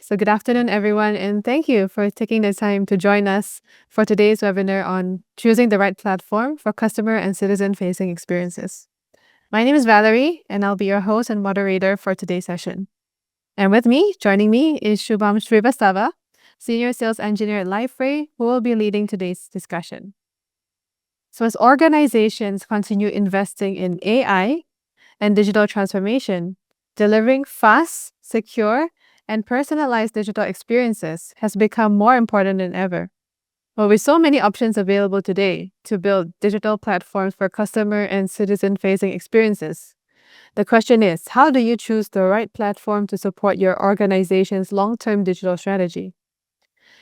So, good afternoon, everyone, and thank you for taking the time to join us for today's webinar on choosing the right platform for customer and citizen facing experiences. My name is Valerie, and I'll be your host and moderator for today's session. And with me, joining me, is Shubham Srivastava, Senior Sales Engineer at Liferay, who will be leading today's discussion. So, as organizations continue investing in AI and digital transformation, delivering fast, secure, and personalized digital experiences has become more important than ever. Well, with so many options available today to build digital platforms for customer and citizen facing experiences, the question is, how do you choose the right platform to support your organization's long term digital strategy?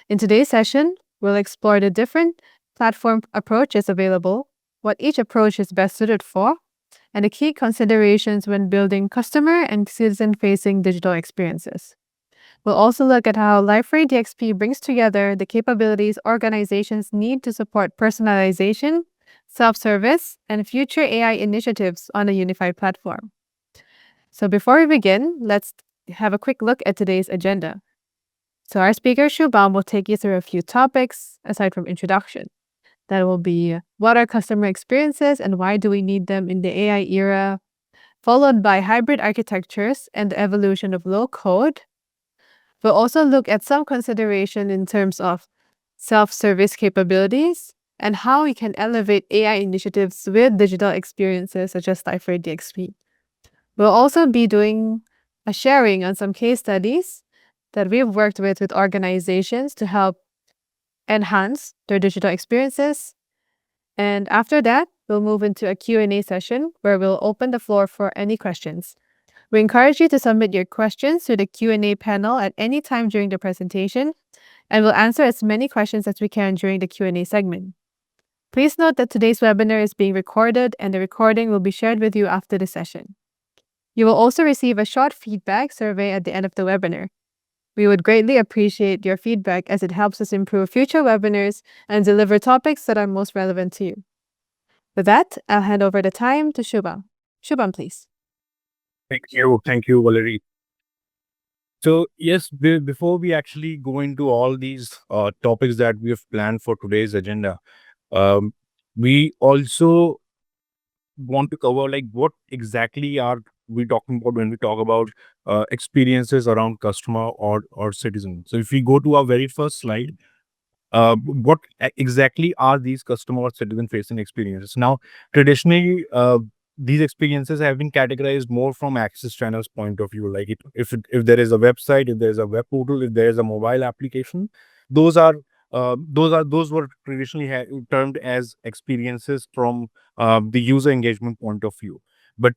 In today's session, we'll explore the different platform approaches available, what each approach is best suited for, and the key considerations when building customer and citizen facing digital experiences. We'll also look at how Liferay DXP brings together the capabilities organizations need to support personalization, self service, and future AI initiatives on a unified platform. So, before we begin, let's have a quick look at today's agenda. So, our speaker Shubham will take you through a few topics aside from introduction. That will be what are customer experiences and why do we need them in the AI era, followed by hybrid architectures and the evolution of low code. We'll also look at some consideration in terms of self-service capabilities and how we can elevate AI initiatives with digital experiences such as Liferay DXP. We'll also be doing a sharing on some case studies that we've worked with organizations to help enhance their digital experiences. And after that, we'll move into a Q&A session where we'll open the floor for any questions. We encourage you to submit your questions to the Q&A panel at any time during the presentation, and we'll answer as many questions as we can during the Q&A segment. Please note that today's webinar is being recorded and the recording will be shared with you after the session. You will also receive a short feedback survey at the end of the webinar. We would greatly appreciate your feedback as it helps us improve future webinars and deliver topics that are most relevant to you. With that, I'll hand over the time to Shubham. Shubham, please. Thank you, Valerie. So yes, before we actually go into all these topics that we have planned for today's agenda, um, we also want to cover like what exactly are we talking about when we talk about experiences around customer or citizen. So if we go to our very first slide, what exactly are these customer or citizen facing experiences? Now, traditionally, these experiences have been categorized more from access channels point of view. Like if there is a website, if there is a web portal, if there is a mobile application, those are those were traditionally termed as experiences from the user engagement point of view. But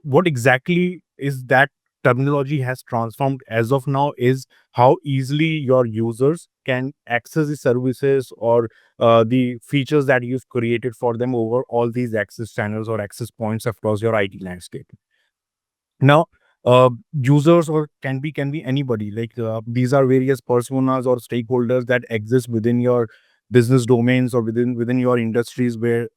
what exactly is that terminology has transformed as of now is how easily your users can access the services or the features that you've created for them over all these access channels or access points across your IT landscape. Now, users or can be anybody. Like these are various personas or stakeholders that exist within your business domains or within your industries where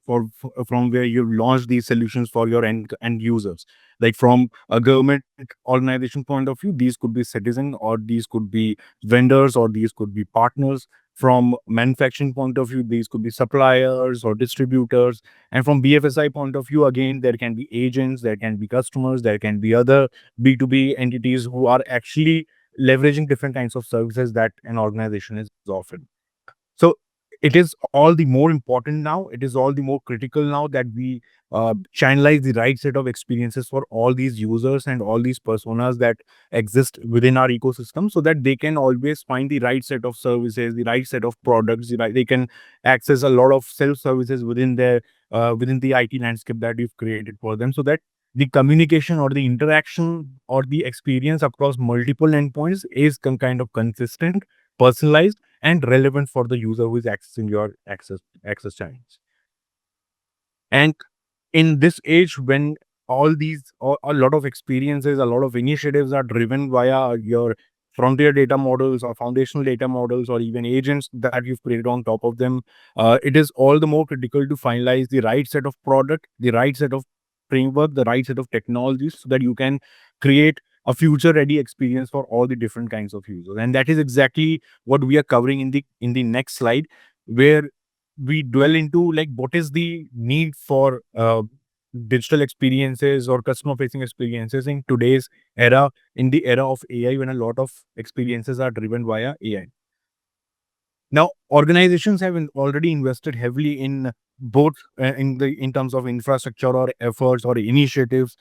from where you've launched these solutions for your end users. Like from a government organization point of view, these could be citizen or these could be vendors or these could be partners. From manufacturing point of view, these could be suppliers or distributors, and from BFSI point of view, again, there can be agents, there can be customers, there can be other B2B entities who are actually leveraging different kinds of services that an organization is offering. So it is all the more important now. It is all the more critical now that we channelize the right set of experiences for all these users and all these personas that exist within our ecosystem, so that they can always find the right set of services, the right set of products. They can access a lot of self services within their within the IT landscape that we've created for them, so that the communication or the interaction or the experience across multiple endpoints is kind of consistent, personalized, and relevant for the user who is accessing your access channels. And in this age, when all these a lot of experiences, a lot of initiatives are driven via your frontier data models or foundational data models or even agents that you've created on top of them, it is all the more critical to finalize the right set of product, the right set of framework, the right set of technologies, so that you can create a future ready experience for all the different kinds of users. And that is exactly what we are covering in the next slide, where we dwell into like what is the need for digital experiences or customer facing experiences in today's era, in the era of AI, when a lot of experiences are driven via AI. Now, organizations have already invested heavily in both in terms of infrastructure or efforts or initiatives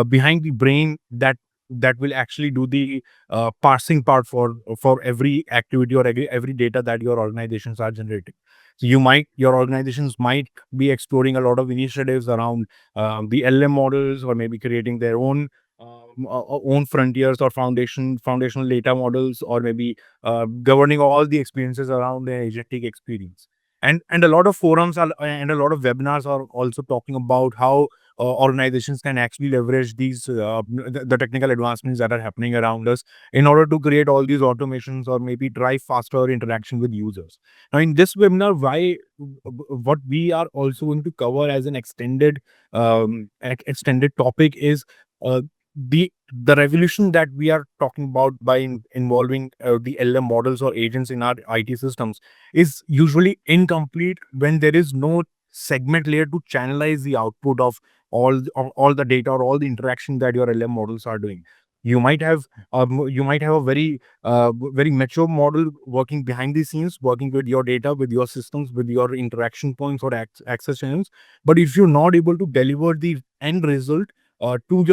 behind the brain that will actually do the parsing part for every activity or every data that your organizations are generating. So your organizations might be exploring a lot of initiatives around the LM models, or maybe creating their own frontiers or foundational data models, or maybe governing all the experiences around the agentic experience. And a lot of forums are, and a lot of webinars are also talking about how organizations can actually leverage these the technical advancements that are happening around us in order to create all these automations or maybe drive faster interaction with users. Now, in this webinar, what we are also going to cover as an extended topic is uh, the revolution that we are talking about by involving the LM models or agents in our IT systems is usually incomplete when there is no segment layer to channelize the output of all the data or all the interaction that your LM models are doing. You might have a very mature model working behind the scenes, working with your data, with your systems, with your interaction points or access channels. But if you're not able to deliver the end result to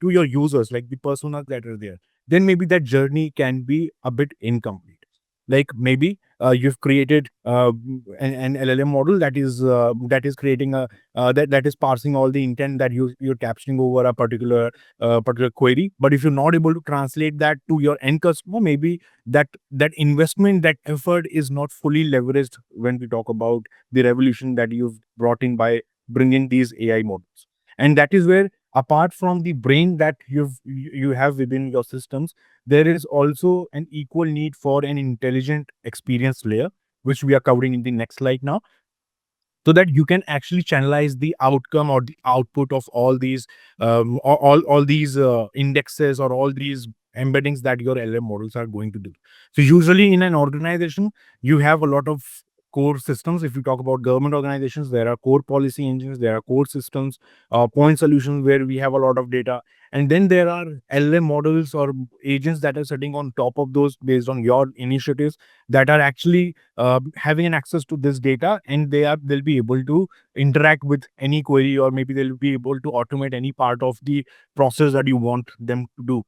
your users, like the personas that are there, then maybe that journey can be a bit incomplete. Like maybe you've created an LLM model that is creating a that is parsing all the intent that you're capturing over a particular query. But if you're not able to translate that to your end customer, maybe that investment, that effort is not fully leveraged when we talk about the revolution that you've brought in by bringing these AI models. And that is where, apart from the brain that you have within your systems, there is also an equal need for an intelligent experience layer, which we are covering in the next slide now, so that you can actually channelize the outcome or the output of all these all these indexes or all these embeddings that your LM models are going to do. So usually in an organization, you have a lot of core systems. If you talk about government organizations, there are core policy engines, there are core systems, point solutions where we have a lot of data. And then there are LM models or agents that are sitting on top of those based on your initiatives, that are actually having an access to this data, and they'll be able to interact with any query, or maybe they'll be able to automate any part of the process that you want them to do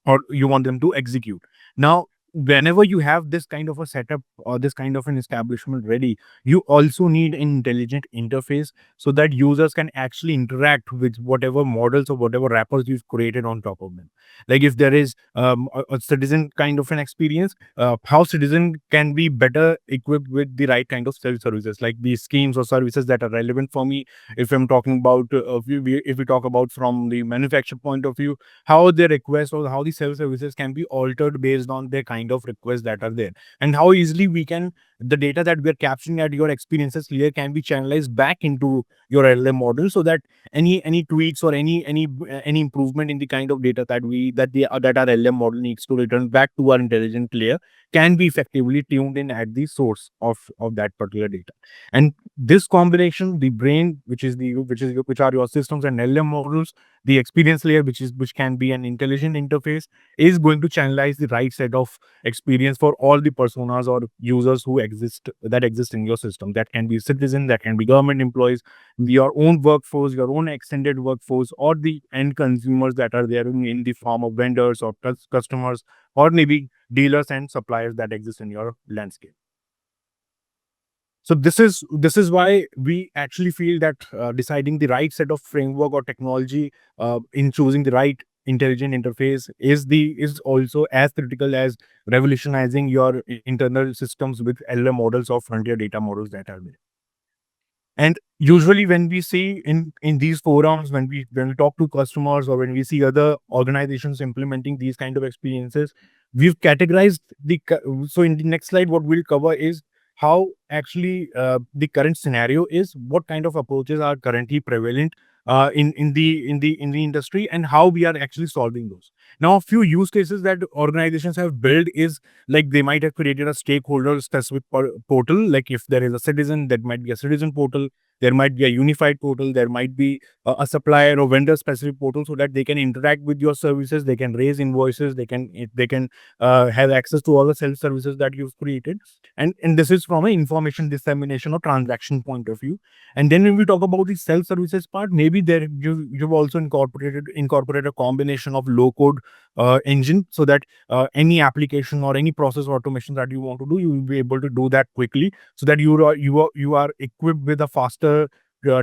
or you want them to execute. Now, whenever you have this kind of a setup or this kind of an establishment ready, you also need an intelligent interface so that users can actually interact with whatever models or whatever wrappers you've created on top of them. Like if there is a citizen kind of an experience, how citizen can be better equipped with the right kind of services, like these schemes or services that are relevant for me. If I'm talking about, if we talk about from the manufacturer point of view, how their requests or how the services can be altered based on the kind of requests that are there, and how easily we can, the data that we're capturing at your experiences layer can be channelized back into your LM model, so that any tweaks or any improvement in the kind of data that our LM model needs to return back to our intelligent layer can be effectively tuned in at the source of that particular data. And this combination, the brain, which are your systems, and LM models, the experience layer, which can be an intelligent interface, is going to channelize the right set of experience for all the personas or users that exist in your system. That can be citizen, that can be government employees, your own workforce, your own extended workforce, or the end consumers that are there in the form of vendors or customers, or maybe dealers and suppliers that exist in your landscape. So this is why we actually feel that deciding the right set of framework or technology in choosing the right intelligent interface is also as critical as revolutionizing your internal systems with LM models or frontier data models that are there. And usually when we see in these forums, when we talk to customers, or when we see other organizations implementing these kind of experiences, we've categorized so in the next slide, what we'll cover is how actually the current scenario is, what kind of approaches are currently prevalent in the industry, and how we are actually solving those. Now, a few use cases that organizations have built is like they might have created a stakeholder specific portal. Like if there is a citizen, that might be a citizen portal. There might be a unified portal. There might be a supplier or vendor specific portal, so that they can interact with your services. They can raise invoices. They can have access to all the self services that you've created. And this is from an information dissemination or transaction point of view. And then when we talk about the self services part, maybe there you've also incorporated a combination of low code engine, so that any application or any process automation that you want to do, you will be able to do that quickly, so that you are equipped with a faster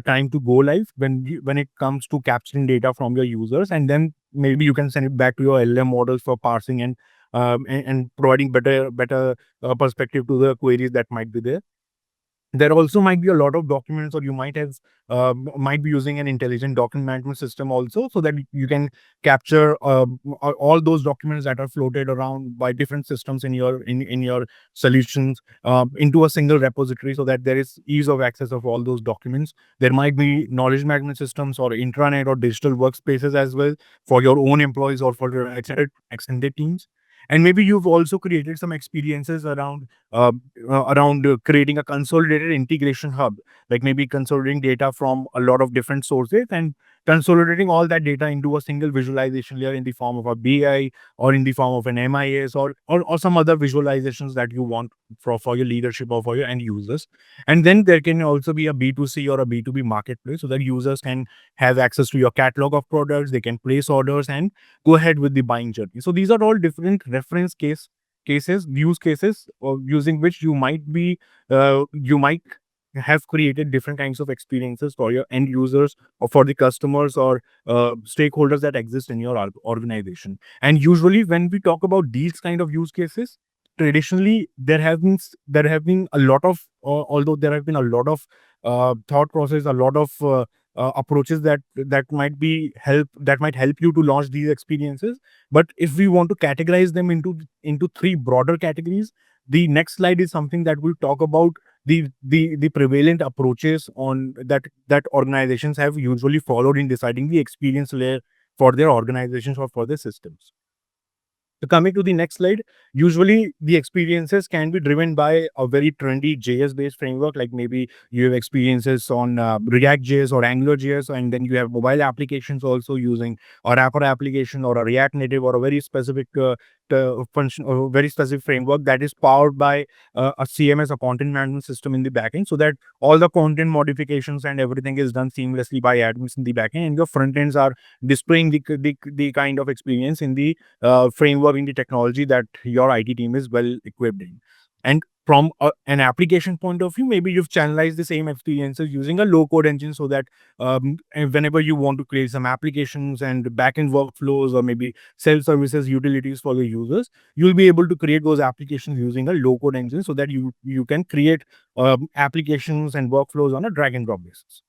time to go live when it comes to capturing data from your users. And then maybe you can send it back to your LM models for parsing and providing better perspective to the queries that might be there. There also might be a lot of documents, or you might be using an intelligent document management system also, so that you can capture all those documents that are floated around by different systems in your solutions into a single repository, so that there is ease of access of all those documents. There might be knowledge management systems or intranet or digital workspaces as well, for your own employees or for your extended teams. And maybe you've also created some experiences around creating a consolidated integration hub, like maybe consolidating data from a lot of different sources and consolidating all that data into a single visualization layer in the form of a BI, or in the form of an MIS, or some other visualizations that you want for your leadership or for your end users. And then there can also be a B2C or a B2B marketplace, so that users can have access to your catalog of products. They can place orders and go ahead with the buying journey. So these are all different reference cases, use cases, using which you might have created different kinds of experiences for your end users, or for the customers, or stakeholders that exist in your organization. And usually when we talk about these kind of use cases, traditionally there have been a lot of although there have been a lot of thought process, a lot of approaches that might help you to launch these experiences. But if we want to categorize them into three broader categories, the next slide is something that will talk about the prevalent approaches on that organizations have usually followed in deciding the experience layer for their organizations or for their systems. So coming to the next slide, usually the experiences can be driven by a very trendy JS based framework. Like maybe you have experiences on React JS or Angular JS, and then you have mobile applications also using a wrapper application or a React Native or a very specific function or very specific framework that is powered by a CMS, a content management system in the backend, so that all the content modifications and everything is done seamlessly by admins in the backend, and your front ends are displaying the kind of experience in the framework, in the technology that your IT team is well equipped in. And from an application point of view, maybe you've channelized the same experiences using a low code engine, so that and whenever you want to create some applications and backend workflows, or maybe self services utilities for the users, you'll be able to create those applications using a low code engine, so that you can create applications and workflows on a drag and drop basis.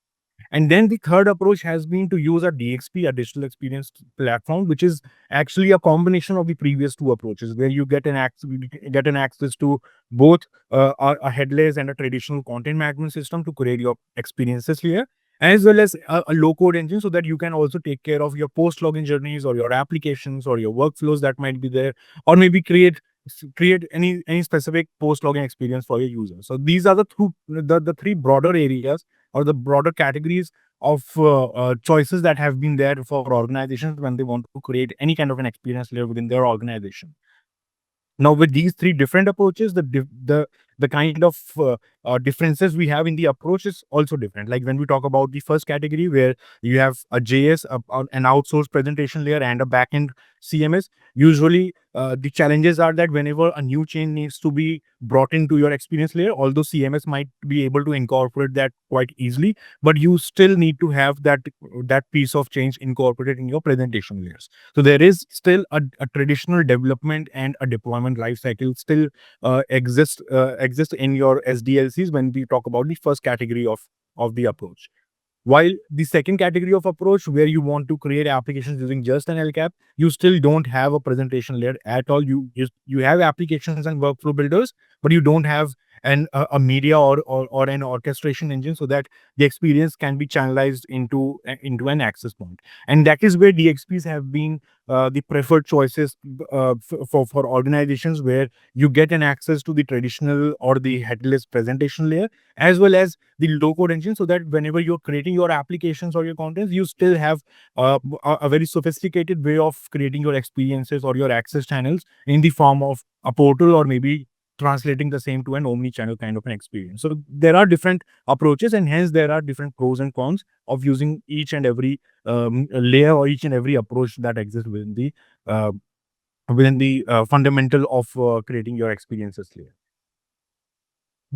And then the third approach has been to use a DXP, a digital experience platform, which is actually a combination of the previous two approaches, where you get an access to both a headless and a traditional content management system to create your experiences here, as well as a low code engine, so that you can also take care of your post login journeys, or your applications, or your workflows that might be there, or maybe create any specific post login experience for your users. So these are the three broader areas, or the broader categories of choices that have been there for organizations when they want to create any kind of an experience layer within their organization. Now, with these three different approaches, the kind of differences we have in the approach is also different. Like when we talk about the first category, where you have a JS, an outsourced presentation layer, and a backend CMS. Usually, the challenges are that whenever a new change needs to be brought into your experience layer, although CMS might be able to incorporate that quite easily, but you still need to have that piece of change incorporated in your presentation layers. So there is still a traditional development and a deployment life cycle still exist in your SDLCs when we talk about the first category of the approach. While the second category of approach, where you want to create applications using just an LCAP, you still don't have a presentation layer at all. You have applications and workflow builders, but you don't have and a media or an orchestration engine, so that the experience can be channelized into an access point. And that is where DXPs have been the preferred choices for organizations, where you get an access to the traditional or the headless presentation layer, as well as the low code engine, so that whenever you're creating your applications or your contents, you still have a very sophisticated way of creating your experiences or your access channels in the form of a portal, or maybe translating the same to an omni-channel kind of an experience. So there are different approaches, and hence there are different pros and cons of using each and every layer, or each and every approach that exists uh, within the fundamental of creating your experiences layer.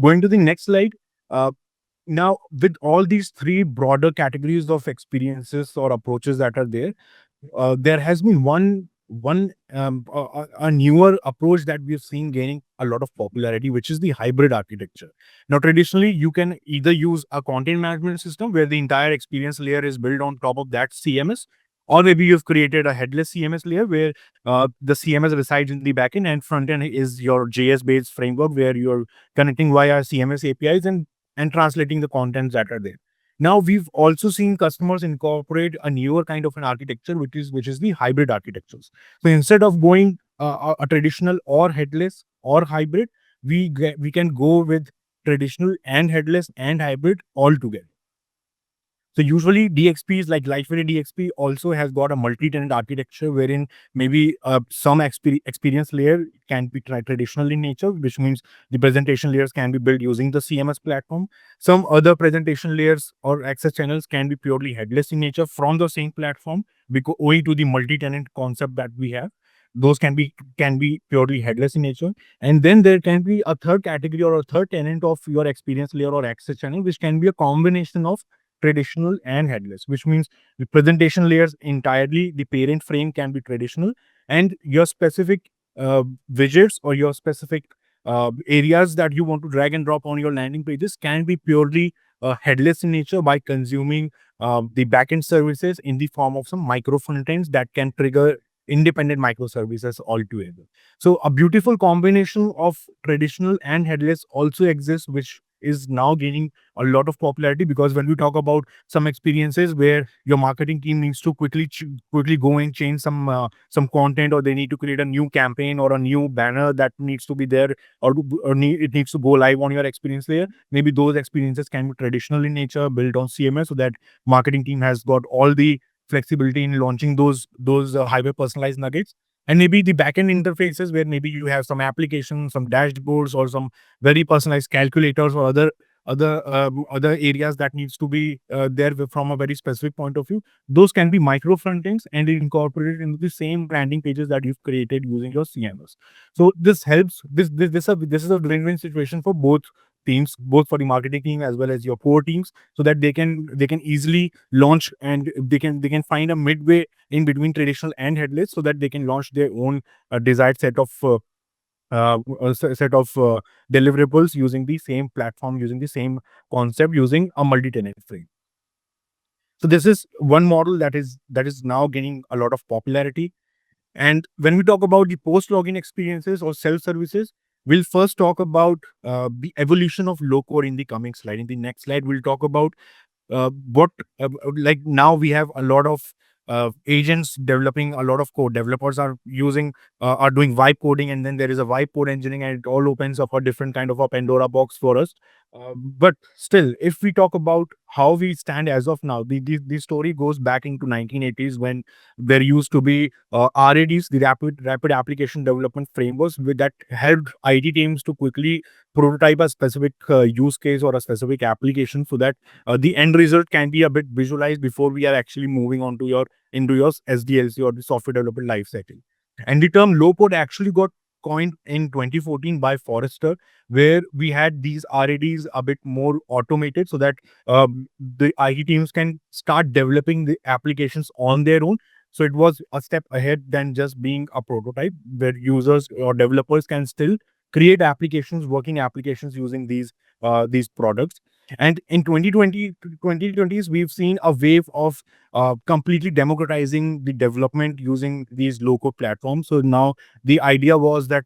Going to the next slide. Uh, Now, with all these three broader categories of experiences or approaches that are there has been a newer approach that we've seen gaining a lot of popularity, which is the hybrid architecture. Now, traditionally, you can either use a content management system where the entire experience layer is built on top of that CMS, or maybe you've created a headless CMS layer where the CMS resides in the backend, and front end is your JS based framework where you're connecting via CMS APIs and translating the contents that are there. Now we've also seen customers incorporate a newer kind of an architecture, which is the hybrid architectures. So instead of going a traditional or headless or hybrid, we can go with traditional and headless and hybrid all together. So usually DXPs like Liferay DXP also has got a multi-tenant architecture, wherein maybe some experience layer can be traditional in nature, which means the presentation layers can be built using the CMS platform. Some other presentation layers or access channels can be purely headless in nature from the same platform, because owing to the multi-tenant concept that we have, those can be purely headless in nature. And then there can be a third category or a third tenant of your experience layer or access channel, which can be a combination of traditional and headless, which means the presentation layers entirely, the parent frame can be traditional, and your specific widgets or your specific areas that you want to drag and drop on your landing pages can be purely headless in nature by consuming the backend services in the form of some micro frontends that can trigger independent microservices altogether. So a beautiful combination of traditional and headless also exists, which is now gaining a lot of popularity, because when we talk about some experiences where your marketing team needs to quickly go and change some content, or they need to create a new campaign or a new banner that needs to be there, it needs to go live on your experience layer, maybe those experiences can be traditional in nature, built on CMS, so that marketing team has got all the flexibility in launching those hyper personalized nuggets. And maybe the backend interfaces, where maybe you have some applications, some dashboards, or some very personalized calculators, or other areas that needs to be there from a very specific point of view. Those can be micro front ends and incorporated into the same landing pages that you've created using your CMS. So this helps. This is a win-win situation for both teams, both for the marketing team as well as your core teams, so that they can easily launch, and they can find a midway in between traditional and headless, so that they can launch their own desired set of deliverables using the same platform, using the same concept, using a multi-tenant frame. So this is one model that is now gaining a lot of popularity. And when we talk about the post-login experiences or self-services, we'll first talk about the evolution of low code in the coming slide. In the next slide, we'll talk about what like now we have a lot of agents developing a lot of code. Developers are doing vibe coding, and then there is a vibe code engineering, and it all opens up a different kind of a Pandora box for us. But still, if we talk about how we stand as of now, the story goes back into 1980s, when there used to be RADs, the rapid application development frameworks, that helped IT teams to quickly prototype a specific use case or a specific application, so that the end result can be a bit visualized before we are actually moving on to your SDLC or the software development lifecycle. And the term low code actually got coined in 2014 by Forrester, where we had these RADs a bit more automated, so that the IT teams can start developing the applications on their own. So it was a step ahead than just being a prototype, where users or developers can still create applications, working applications using these products. And in 2020s, we've seen a wave of completely democratizing the development using these low-code platforms. So now the idea was that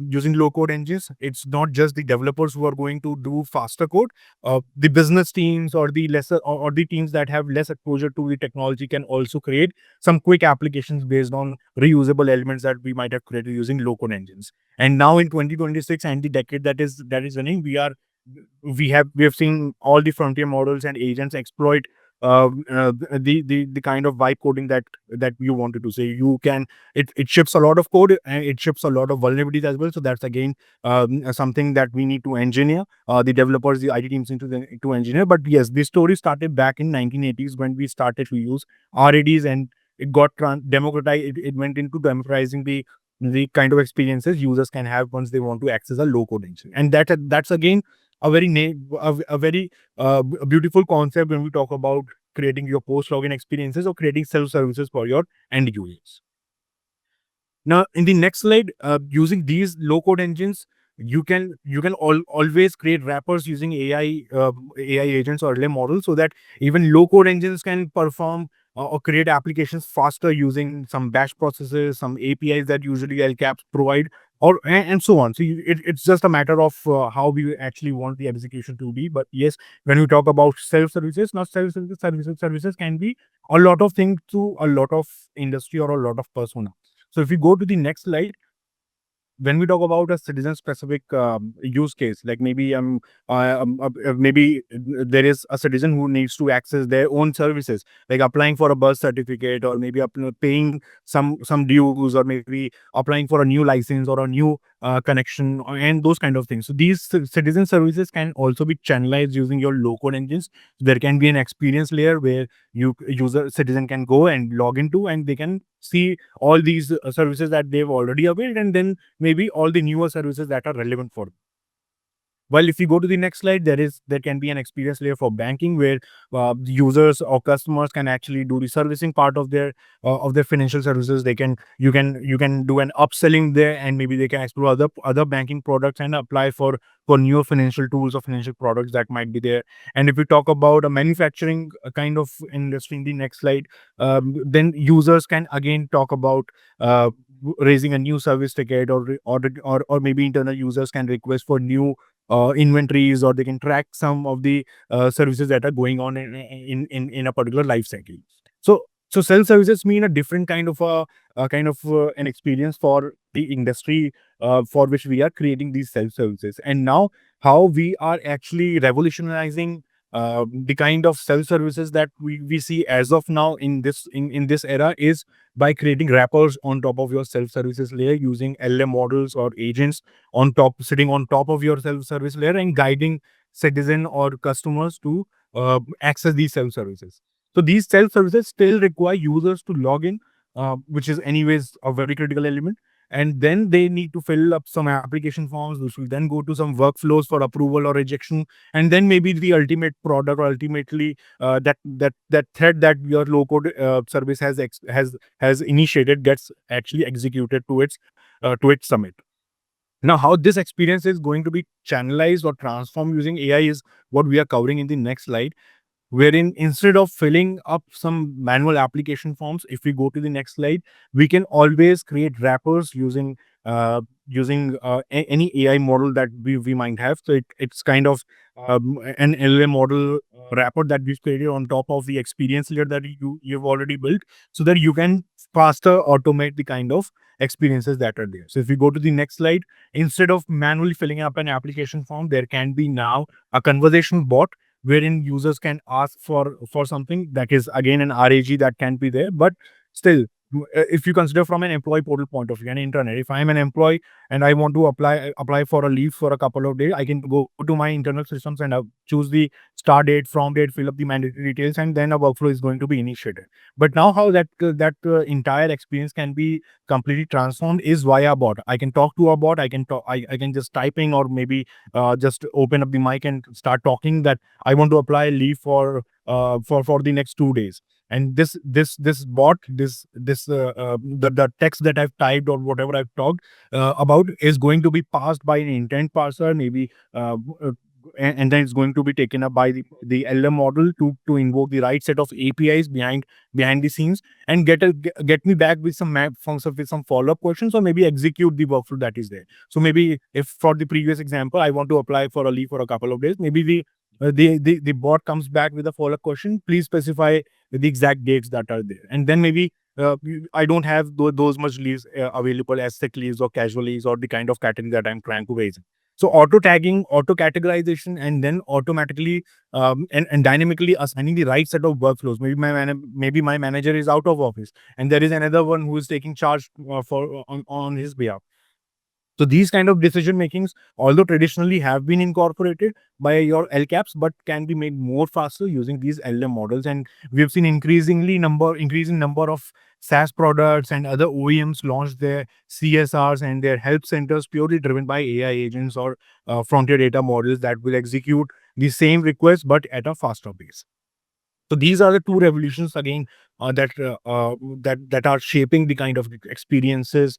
using low code engines. It's not just the developers who are going to do faster code. The business teams or the lesser or the teams that have less exposure to the technology can also create some quick applications based on reusable elements that we might have created using low code engines. And now in 2026 and the decade that is running, we have seen all the frontier models and agents exploit the kind of vibe coding that you wanted to say. You can it ships a lot of code and it ships a lot of vulnerabilities as well. So that's again something that we need to engineer. The developers, the IT teams to engineer. But yes, this story started back in 1980s when we started to use RADs, and it got democratized. It went into democratizing the kind of experiences users can have once they want to access a low code engine. And that's again a very a very beautiful concept when we talk about creating your post login experiences or creating self services for your end users. Now, in the next slide, using these low code engines, you can always create wrappers using AI agents or LM models, so that even low code engines can perform or create applications faster using some batch processes, some APIs that usually LCAPs provide, or and so on. So it's just a matter of how we actually want the execution to be. But yes, when we talk about self services, now services can be a lot of things to a lot of industry or a lot of persona. So if we go to the next slide, when we talk about a citizen specific use case, like maybe there is a citizen who needs to access their own services, like applying for a birth certificate, or maybe paying some dues, or maybe applying for a new license or a new connection, and those kind of things. So these citizen services can also be channelized using your low code engines. There can be an experience layer where user citizen can go and log into, and they can see all these services that they've already availed, and then maybe all the newer services that are relevant for them. Well, if you go to the next slide, there can be an experience layer for banking, where users or customers can actually do the servicing part of their financial services. You can do an upselling there, and maybe they can explore other banking products and apply for newer financial tools or financial products that might be there. And if we talk about a manufacturing kind of industry in the next slide, then users can again talk about raising a new service ticket, or maybe internal users can request for new inventories, or they can track some of the services that are going on in a particular life cycle. So self services mean a different kind of an experience for the industry for which we are creating these self services. And now how we are actually revolutionizing the kind of self services that we see as of now in this era is by creating wrappers on top of your self services layer, using LM models or agents sitting on top of your self-service layer, and guiding citizen or customers to access these self-services. So these self-services still require users to log in, which is anyways a very critical element. And then they need to fill up some application forms, which will then go to some workflows for approval or rejection. And then maybe the ultimate product, or ultimately that thread that your low-code service has initiated, gets actually executed to its summit. Now, how this experience is going to be channelized or transformed using AI is what we are covering in the next slide, wherein instead of filling up some manual application forms, if we go to the next slide, we can always create wrappers using any AI model that we might have. So it's kind of an LLM model wrapper that we've created on top of the experience layer that you've already built, so that you can faster automate the kind of experiences that are there. So if we go to the next slide, instead of manually filling up an application form, there can be now a conversational bot wherein users can ask for something that is again an RAG that can be there. But still, if you consider from an employee portal point of view, an internet, if I'm an employee and I want to apply for a leave for a couple of days, I can go to my internal systems and choose the start date, from date, fill up the mandatory details, and then a workflow is going to be initiated. But now how that entire experience can be completely transformed is via bot. I can talk to a bot. I can just typing, or maybe just open up the mic and start talking that I want to apply leave for the next 2 days. And this bot, the text that I've typed or whatever I've talked about is going to be passed by an intent parser, maybe and then it's going to be taken up by the LM model to invoke the right set of APIs behind the scenes, and get me back with some map functions, with some follow-up questions, or maybe execute the workflow that is there. So maybe if for the previous example, I want to apply for a leave for a couple of days, maybe the bot comes back with a follow-up question. Please specify the exact dates that are there, and then maybe I don't have those much leaves available as sick leaves or casual leaves or the kind of category that I'm trying to raise. So auto tagging, auto categorization, and then automatically and dynamically assigning the right set of workflows. Maybe my manager is out of office, and there is another one who is taking charge for on his behalf. So these kind of decision makings, although traditionally have been incorporated by your LCAPs, but can be made more faster using these LM models. And we've seen increasing number of SaaS products and other OEMs launch their CSRs and their help centers purely driven by AI agents or frontier data models that will execute the same request but at a faster pace. So these are the two revolutions again that are shaping the kind of experiences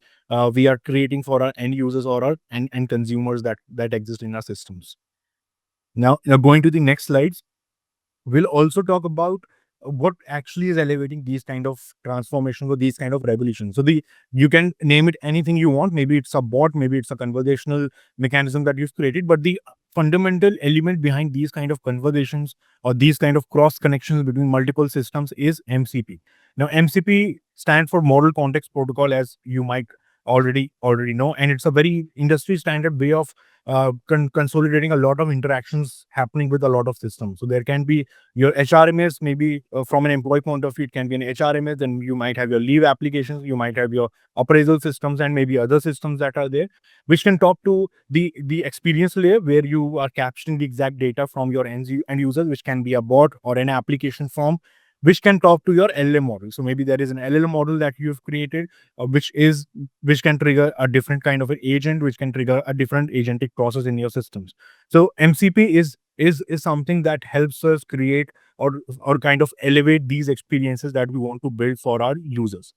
we are creating for our end users or our end consumers that exist in our systems. Now, going to the next slides, we'll also talk about what actually is elevating these kind of transformations or these kind of revolutions. So you can name it anything you want. Maybe it's a bot, maybe it's a conversational mechanism that you've created, but the fundamental element behind these kind of conversations or these kind of cross connections between multiple systems is MCP. Now, MCP stands for Model Context Protocol, as you might already know, and it's a very industry standard way of consolidating a lot of interactions happening with a lot of systems. So there can be your HRMS, maybe from an employee point of view, it can be an HRMS, then you might have your leave applications, you might have your appraisal systems, and maybe other systems that are there, which can talk to the experience layer where you are capturing the exact data from your end users, which can be a bot or an application form, which can talk to your LLM model. So maybe there is an LLM model that you've created, which can trigger a different kind of an agent, which can trigger a different agentic process in your systems. So MCP is something that helps us create or kind of elevate these experiences that we want to build for our users.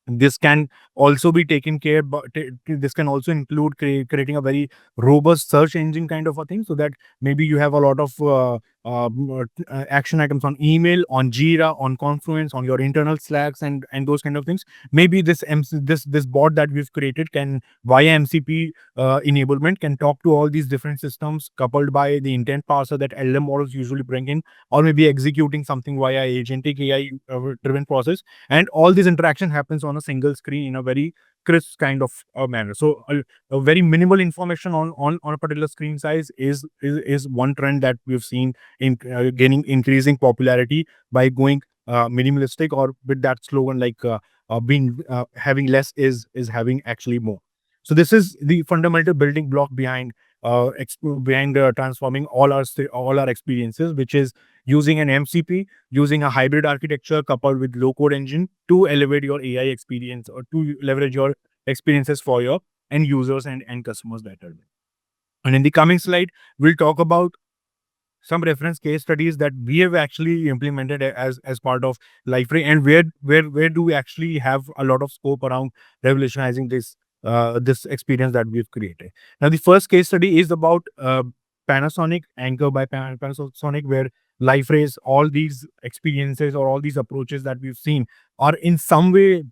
This can also be taken care, but this can also include creating a very robust search engine kind of a thing, so that maybe you have a lot of action items on email, on Jira, on Confluence, on your internal Slacks, and those kind of things. Maybe this bot that we've created can, via MCP enablement, can talk to all these different systems coupled by the intent parser that LM models usually bring in, or maybe executing something via agentic AI driven process, and all this interaction happens on a single screen in a very crisp kind of manner. So a very minimal information on a particular screen size is one trend that we've seen in gaining increasing popularity by going minimalistic, or with that slogan like being having less is having actually more. So this is the fundamental building block behind transforming all our experiences, which is using an MCP, using a hybrid architecture coupled with low code engine to elevate your AI experience or to leverage your experiences for your end users and end customers better. And in the coming slide, we'll talk about some reference case studies that we have actually implemented as part of Liferay, and where do we actually have a lot of scope around revolutionizing this experience that we've created. Now, the first case study is about Panasonic, Anchor by Panasonic, where Liferay's all these experiences or all these approaches that we've seen are in some way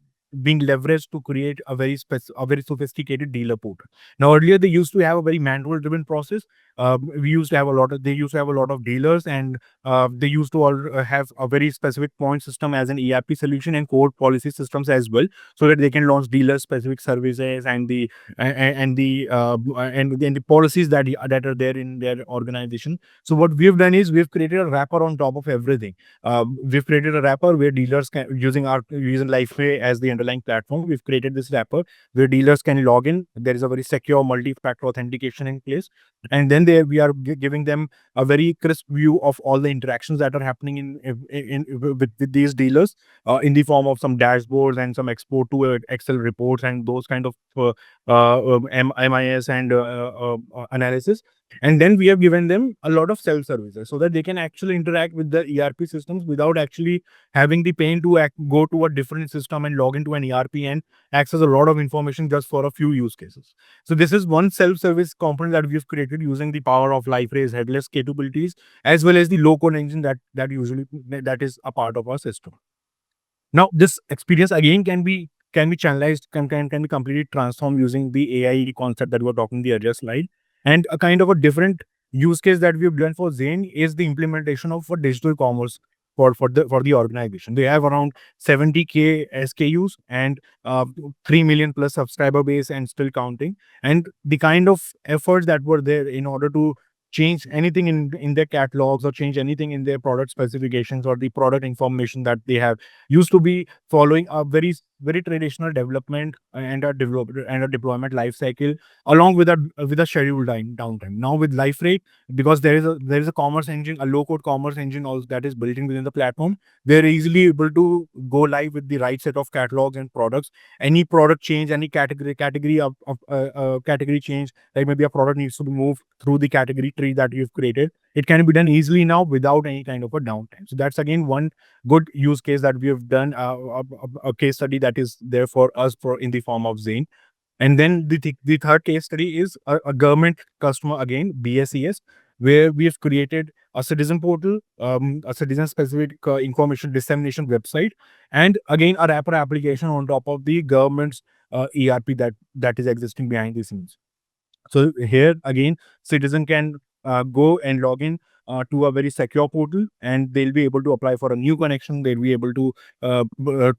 being leveraged to create a very sophisticated dealer portal. Now, earlier they used to have a very manual driven process. They used to have a lot of dealers, and they used to have a very specific point system as an ERP solution and core policy systems as well, so that they can launch dealer specific services and the policies that are there in their organization. So what we've done is we've created a wrapper on top of everything. We've created a wrapper where dealers can, using Lifeway as the underlying platform, we've created this wrapper where dealers can log in. There is a very secure multi-factor authentication in place, and then we are giving them a very crisp view of all the interactions that are happening with these dealers in the form of some dashboards and some export to Excel reports and those kind of MIS and analysis. And then we have given them a lot of self services so that they can actually interact with the ERP systems without actually having the pain to go to a different system and log into an ERP and access a lot of information just for a few use cases. So this is one self service component that we've created using the power of Liferay's headless capabilities, as well as the low code engine that is a part of our system. Now, this experience again can be channelized, can be completely transformed using the AI concept that we were talking in the earlier slide. And a kind of a different use case that we've done for Zane is the implementation of a digital commerce for the organization. They have around 70K SKUs and 3 million plus subscriber base and still counting. And the kind of efforts that were there in order to change anything in their catalogs or change anything in their product specifications or the product information that they have used to be following a very traditional development and a deployment life cycle along with a scheduled downtime. Now with Liferay, because there is a commerce engine, a low code commerce engine also that is built in within the platform, they're easily able to go live with the right set of catalogs and products. Any product change, any category change, like maybe a product needs to be moved through the category tree that you've created, it can be done easily now without any kind of a downtime. So that's again one good use case that we have done, a case study that is there for us for in the form of Zane. And then the third case study is a government customer, again BSES, where we have created a citizen portal, a citizen specific information dissemination website, and again a wrapper application on top of the government's ERP that is existing behind the scenes. So here again, citizen can go and log in to a very secure portal, and they'll be able to apply for a new connection. They'll be able to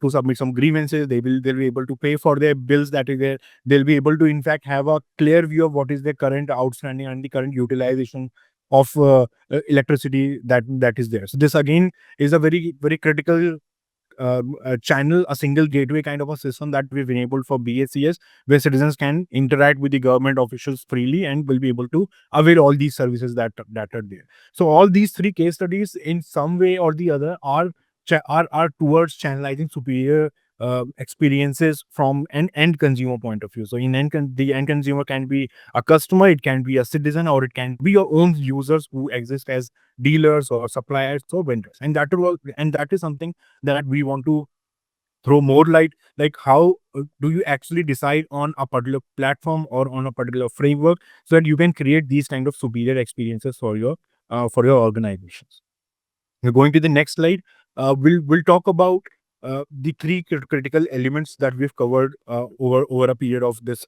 submit some grievances. They'll be able to pay for their bills that is there. They'll be able to in fact have a clear view of what is their current outstanding and the current utilization of electricity that is there. So this again is a very critical a channel, a single gateway kind of a system that we've enabled for BACS, where citizens can interact with the government officials freely and will be able to avail all these services that are there. So all these three case studies, in some way or the other, are towards channelizing superior experiences from an end consumer point of view. So the end consumer can be a customer, it can be a citizen, or it can be your own users who exist as dealers or suppliers or vendors. And that is something that we want to throw more light, like how do you actually decide on a particular platform or on a particular framework so that you can create these kind of superior experiences for your organizations. We're going to the next slide. We'll talk about the three critical elements that we've covered over a period of this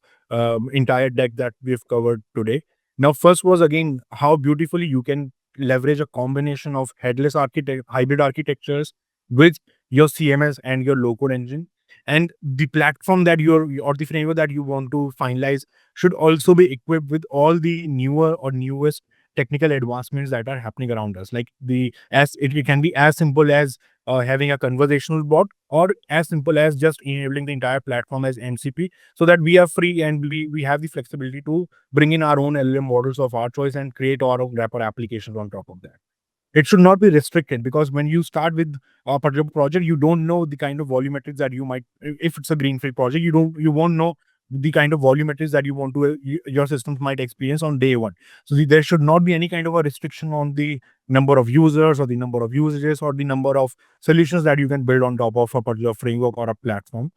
entire deck that we've covered today. Now, first was again how beautifully you can leverage a combination of hybrid architectures with your CMS and your low-code engine, and the platform that or the framework that you want to finalize should also be equipped with all the newer or newest technical advancements that are happening around us. Like it can be as simple as having a conversational bot, or as simple as just enabling the entire platform as MCP, so that we are free and we have the flexibility to bring in our own LLM models of our choice and create our own wrapper applications on top of that. It should not be restricted, because when you start with a particular project, you don't know the kind of volumetrics that you might, if it's a greenfield project, you won't know the kind of volumetrics that you want to your systems might experience on day one. So there should not be any kind of a restriction on the number of users or the number of usages or the number of solutions that you can build on top of a particular framework or a platform.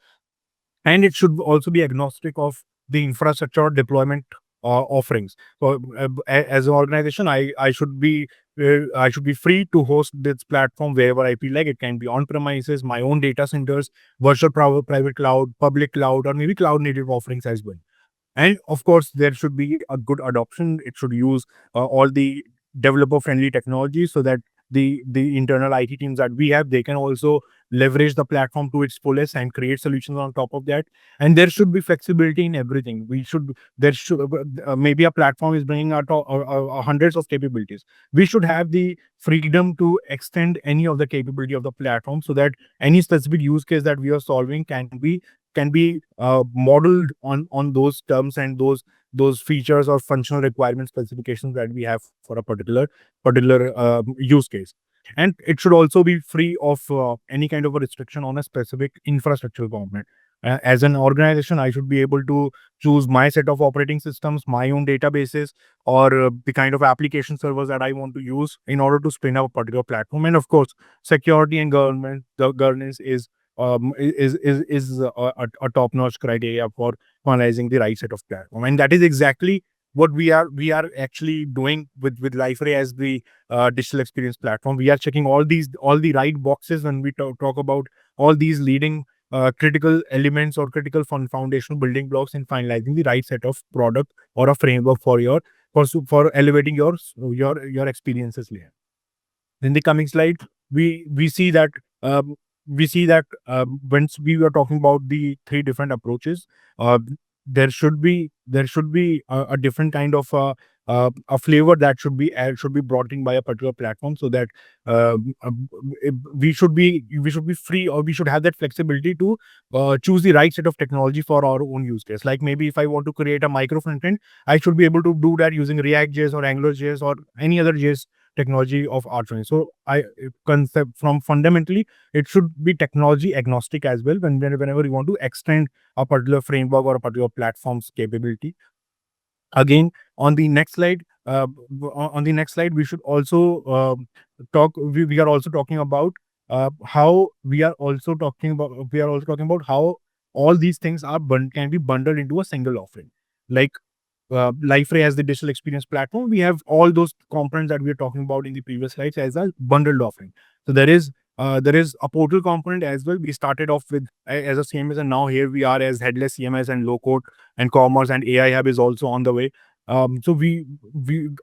And it should also be agnostic of the infrastructure deployment offerings. So as an organization, I should be free to host this platform wherever I feel like. It can be on premises, my own data centers, virtual private cloud, public cloud, or maybe cloud native offerings as well. And of course, there should be a good adoption. It should use all the developer friendly technology, so that the internal IT teams that we have, they can also leverage the platform to its fullest and create solutions on top of that. And there should be flexibility in everything. There should maybe a platform is bringing out hundreds of capabilities. We should have the freedom to extend any of the capability of the platform, so that any specific use case that we are solving can be modeled on those terms and those features or functional requirement specifications that we have for a particular use case. And it should also be free of any kind of a restriction on a specific infrastructure component. As an organization, I should be able to choose my set of operating systems, my own databases, or the kind of application servers that I want to use in order to spin up a particular platform. And of course, security and governance is a top notch criteria for finalizing the right set of platform, and that is exactly what we are actually doing with Liferay as the digital experience platform. We are checking all the right boxes when we talk about all these leading critical elements or critical foundational building blocks in finalizing the right set of product or a framework for for elevating your experiences layer. In the coming slide, we see that um, once we were talking about the three different approaches, uh, there should be a different kind of a flavor that should be brought in by a particular platform, so that we should be free, or we should have that flexibility to choose the right set of technology for our own use case. Like maybe if I want to create a micro front end, I should be able to do that using React.js or AngularJS or any other JS technology of our choice. So concept from fundamentally, it should be technology agnostic as well whenever you want to extend a particular framework or a particular platform's capability. Again, on the next slide, we should also we are also talking about how we are also talking about how all these things can be bundled into a single offering. Like Liferay as the digital experience platform, we have all those components that we were talking about in the previous slides as a bundled offering. So there is a portal component as well. We started off with as a CMS, and now here we are as headless CMS and low code and commerce, and AI hub is also on the way. So we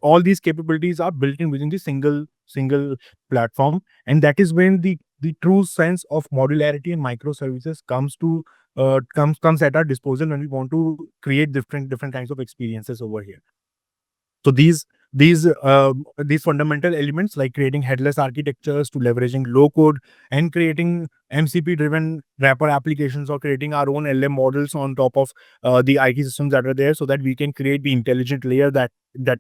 all these capabilities are built in within the single platform, and that is when the true sense of modularity and microservices comes at our disposal when we want to create different kinds of experiences over here. So these fundamental elements, like creating headless architectures to leveraging low code and creating MCP driven wrapper applications, or creating our own LM models on top of the IT systems that are there, so that we can create the intelligent layer that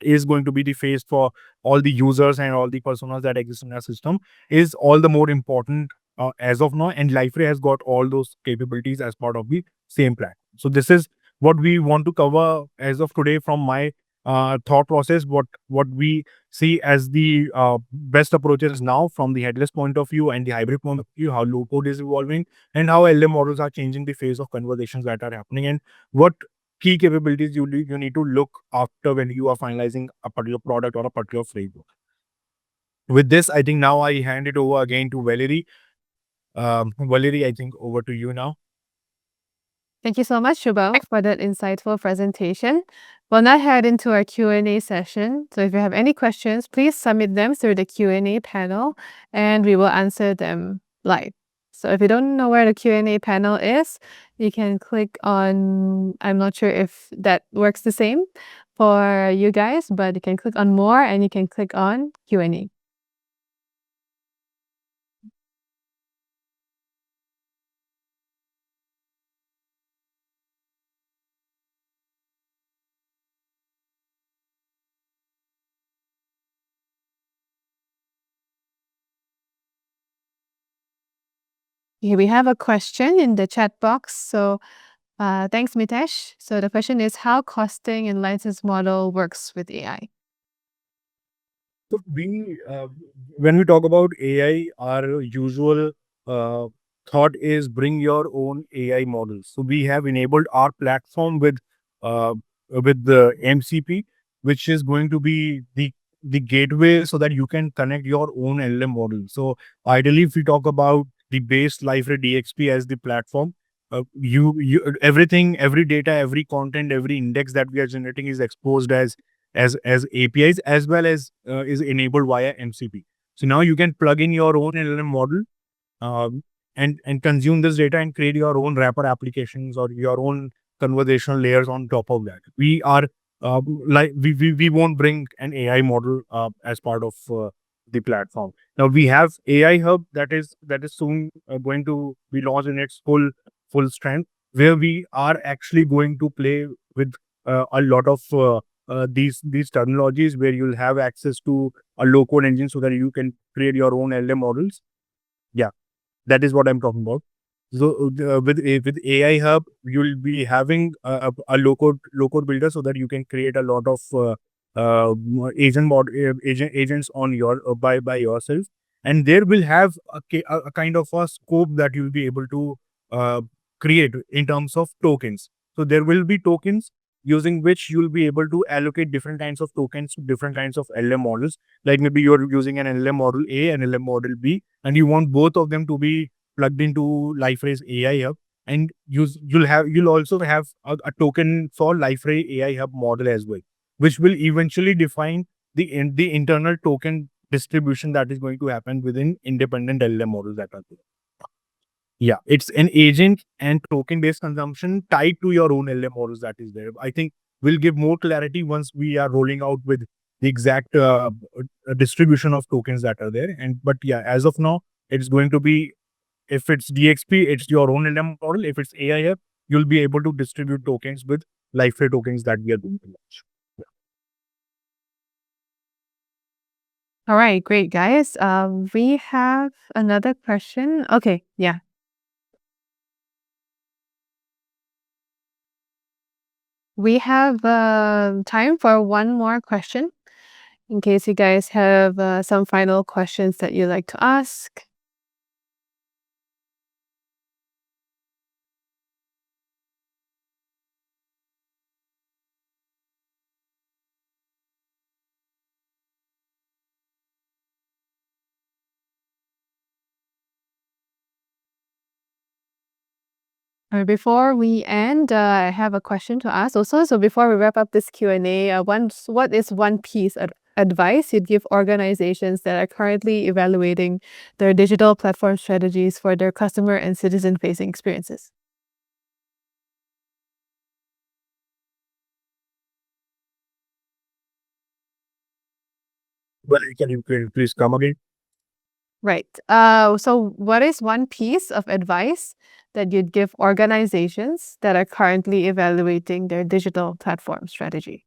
is going to be the face for all the users and all the personas that exist in our system, is all the more important as of now. And Liferay has got all those capabilities as part of the same plan. So this is what we want to cover as of today from my thought process, what we see as the best approaches now from the headless point of view and the hybrid point of view, how low code is evolving, and how LM models are changing the face of conversations that are happening, and what key capabilities you need to look after when you are finalizing a particular product or a particular framework. With this, I think now I hand it over again to Valerie. Valerie, I think over to you now. Thank you so much, Shubham, for that insightful presentation. We'll now head into our Q&A session. So if you have any questions, please submit them through the Q&A panel, and we will answer them live. So if you don't know where the Q&A panel is, you can click on, I'm not sure if that works the same for you guys, but you can click on more and you can click on Q&A. Here we have a question in the chat box. So thanks, Mitesh. So the question is how costing and license model works with AI. So when we talk about AI, our usual uh, thought is bring your own AI models. So we have enabled our platform with the MCP, which is going to be the gateway so that you can connect your own LLM model. So ideally, if we talk about the base Liferay DXP as the platform, you everything, every data, every content, every index that we are generating is exposed as APIs, as well as is enabled via MCP. So now you can plug in your own LLM model, um, and consume this data and create your own wrapper applications or your own conversational layers on top of that. We are we won't bring an AI model as part of the platform. Now we have AI Hub that is soon going to be launched in its full strength, where we are actually going to play with a lot of these terminologies, where you'll have access to a low code engine so that you can create your own LM models. Yeah, that is what I'm talking about. So with AI Hub, you'll be having a low code builder so that you can create a lot of agents on your by yourself, and there will have a kind of a scope that you'll be able to uh, create in terms of tokens. So there will be tokens using which you'll be able to allocate different kinds of tokens to different kinds of LM models. Like maybe you're using an LM model A and LM model B, and you want both of them to be plugged into Liferay's AI Hub, and you'll also have a token for Liferay AI Hub model as well, which will eventually define the internal token distribution that is going to happen within independent LLM models that are there. Yeah, it's an agent and token based consumption tied to your own LLM models that is there. I think we'll give more clarity once we are rolling out with the exact distribution of tokens that are there. And but yeah, as of now, it's going to be, if it's DXP, it's your own LM model. If it's AIF, you'll be able to distribute tokens with Liferay tokens that we are going to launch. All right, great, guys. We have another question. Okay, yeah. We have time for one more question in case you guys have some final questions that you'd like to ask. Before we end, I have a question to ask also. So before we wrap up this Q&A, what is one piece of advice you'd give organizations that are currently evaluating their digital platform strategies for their customer and citizen-facing experiences? Well, can you please come again? Right. So what is one piece of advice that you'd give organizations that are currently evaluating their digital platform strategy?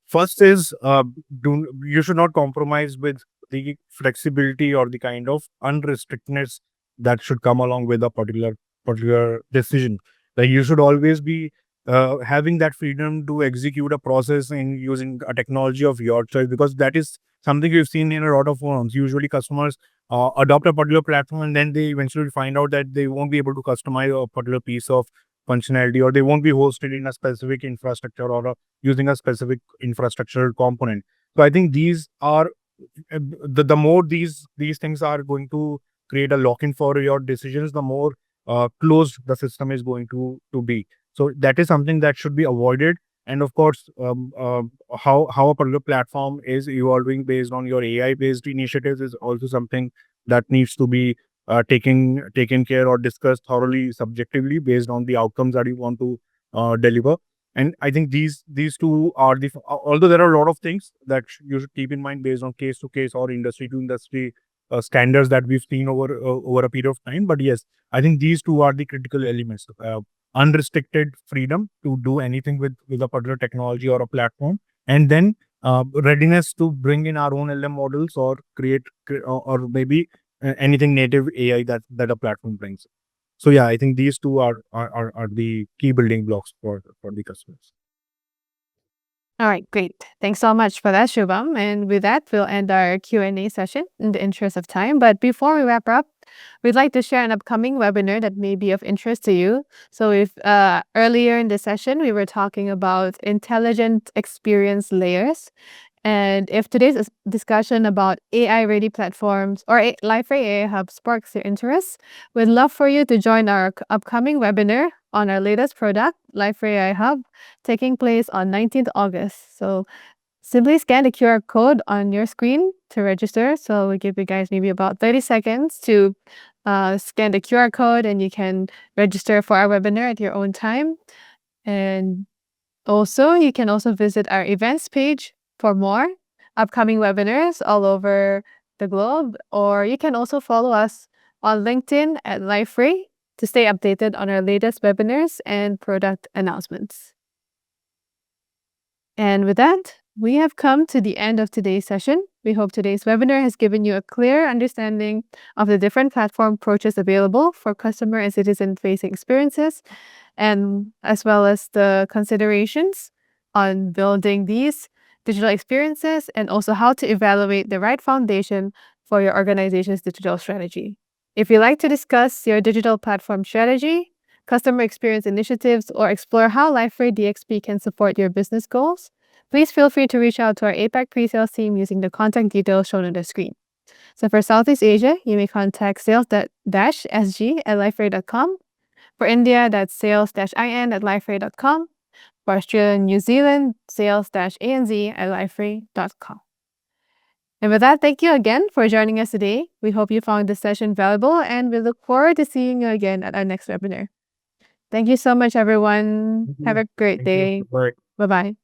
First is, you should not compromise with the flexibility or the kind of unrestrictedness that should come along with a particular decision. Like you should always be having that freedom to execute a process in using a technology of your choice, because that is something we've seen in a lot of firms. Usually, customers adopt a particular platform and then they eventually find out that they won't be able to customize a particular piece of functionality, or they won't be hosted in a specific infrastructure or using a specific infrastructure component. So I think these are the more these things are going to create a lock-in for your decisions, the more closed the system is going to be. So that is something that should be avoided. And of course, how a particular platform is evolving based on your AI based initiatives is also something that needs to be taken care or discussed thoroughly subjectively based on the outcomes that you want to deliver. And I think these two are although there are a lot of things that you should keep in mind based on case to case or industry to industry standards that we've seen over a period of time. But yes, I think these two are the critical elements: unrestricted freedom to do anything with a particular technology or a platform, and then readiness to bring in our own LM models or or maybe anything native AI that a platform brings. So yeah, I think these two are the key building blocks for the customers. All right, great. Thanks so much for that, Shubham. And with that, we'll end our Q&A session in the interest of time. But before we wrap up, we'd like to share an upcoming webinar that may be of interest to you. So if earlier in the session, we were talking about intelligent experience layers. And if today's discussion about AI-ready platforms or Liferay AI Hub sparks your interest, we'd love for you to join our upcoming webinar on our latest product, Liferay AI Hub, taking place on 19th August. So simply scan the QR code on your screen to register. So we give you guys maybe about 30 seconds to scan the QR code, and you can register for our webinar at your own time. And also, you can also visit our events page for more upcoming webinars all over the globe, or you can also follow us on LinkedIn at Liferay to stay updated on our latest webinars and product announcements. And with that, we have come to the end of today's session. We hope today's webinar has given you a clear understanding of the different platform approaches available for customer and citizen-facing experiences, and as well as the considerations on building these digital experiences and also how to evaluate the right foundation for your organization's digital strategy. If you'd like to discuss your digital platform strategy, customer experience initiatives, or explore how Liferay DXP can support your business goals, please feel free to reach out to our APAC pre-sales team using the contact details shown on the screen. So for Southeast Asia, you may contact sales-sg@liferay.com. For India, that's sales-in@liferay.com. For Australia and New Zealand, sales-anz@liferay.com. And with that, thank you again for joining us today. We hope you found this session valuable, and we look forward to seeing you again at our next webinar. Thank you so much, everyone. Have a great Thank you. day. Bye. Bye-bye.